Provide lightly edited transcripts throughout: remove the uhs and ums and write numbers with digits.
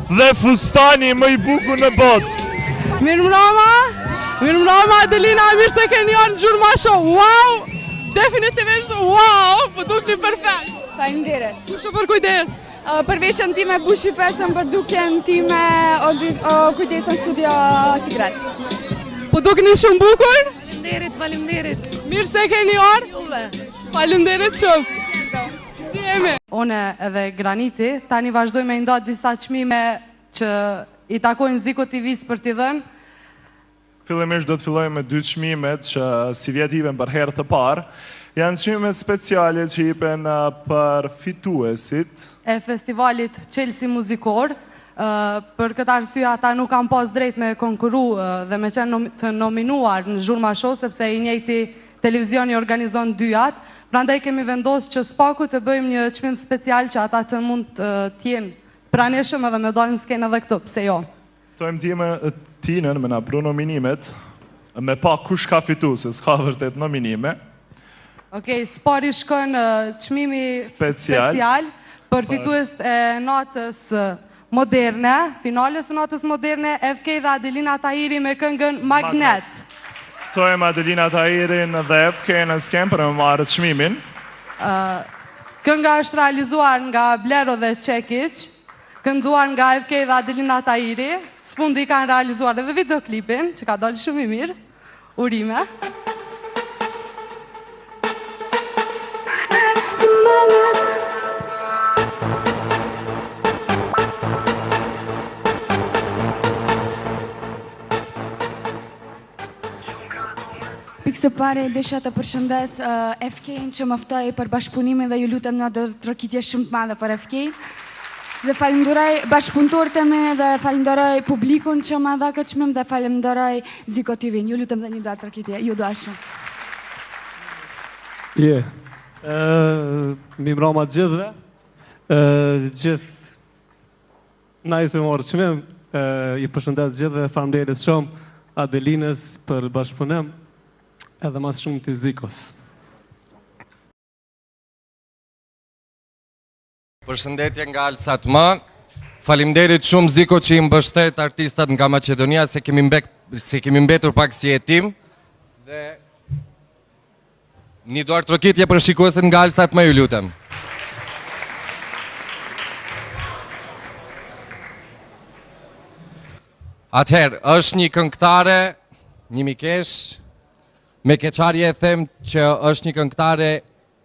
dhe fustani më i bukur në botë. Mirëmbrëma Adelina, mirë se keni ardhur në Gjurma Show. Wow! Definitivisht wow, po dukni perfekt. Faleminderit. Kusho për kujdes? Për veçën time bushi pesën për duken time kujdesën studio Sigret. Po dukni shumë bukur? Faleminderit. Mirë se keni ardhur. Faleminderit shumë. Si jemi? Une edhe Graniti, tani vazhdoj me nda disa çmime që i takojnë Ziko TV-s për t'i dhënë. Fillimisht do të filloj me 2 çmimet që si vjet ipen për herë të parë. Janë çmime speciale që ipen për fituesit E festivalit Chelsea Muzikor. Për këtë arsye ata nuk kanë pas drejt me konkuru dhe me qenë të nominuar në Gjurma Show, sepse i njëjti televizioni organizon 2 jatë. Prandaj kemi vendosur që spaku të bëjmë një çmim special që ata të mund të jenë pranishëm edhe me dalë në skenë edhe këtu, pse jo. Ftojmë Tinën me na pru nominimet, me pa kush ka fitu, se s'ka vërtet nominime. Okej, spari shkon çmimi special për fitues e natës moderne, finales së natës moderne, FK dhe Adelina Tahiri me këngën Magnet. Ftojmë Adelina Tahirin dhe FK në skenë për me marrë çmimin. Kënga është realizuar nga Blero dhe Çekiç, kënduar nga FK dhe Adelina Tahiri. Sfundi kanë realizuar edhe videoklipin, që ka dalë shumë i mirë. Urime. Pikë së pare, desha të përshëndes FK-n që më ftoi për bashkëpunimin dhe ju lutem në trokitje shumë të madhe për FK-n. Dhe falenderoj bashkëpunëtorët e mi dhe falenderoj publikun që më dha këtë çmim dhe falenderoj Ziko TV-n. Ju lutem dhe një darë trokitje, ju dashur. Mirëmbrëma të gjithëve. Gjithë na i morë çmim, i përshëndet gjithëve, faleminderit shumë Adelinës për bashkëpunim, edhe mas shumë të Zikos. Përshëndetje nga Alsatma. Faleminderit shumë Ziko që i mbështet artistat nga Maqedonia, se kemi mbetur pak si jetim. Dhe një duar trokitje për shikuesin nga Alsatma, ju lutem. Atëherë, është një këngëtare, një mikesh, me keqarje e them që është një këngëtare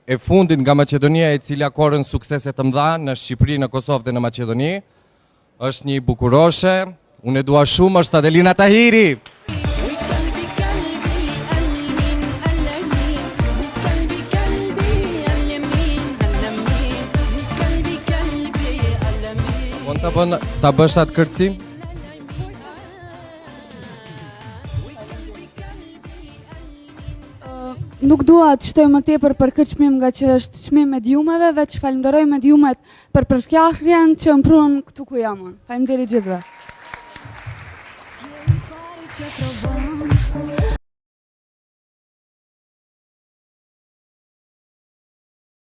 e fundit nga Maqedonia, e cila korën suksese të mëdha në Shqipëri, në Kosovë dhe në Maqedoni. Është një bukuroshe, unë e dua shumë, është Adelina Tahiri. Mund ta bësh atë kërcim? Nuk dua të shtoj më tepër për këtë çmim nga që është çmim mediumeve, veç falenderoj mediumet për përkrahjen që më pruan këtu ku jam unë. Faleminderit gjithëve.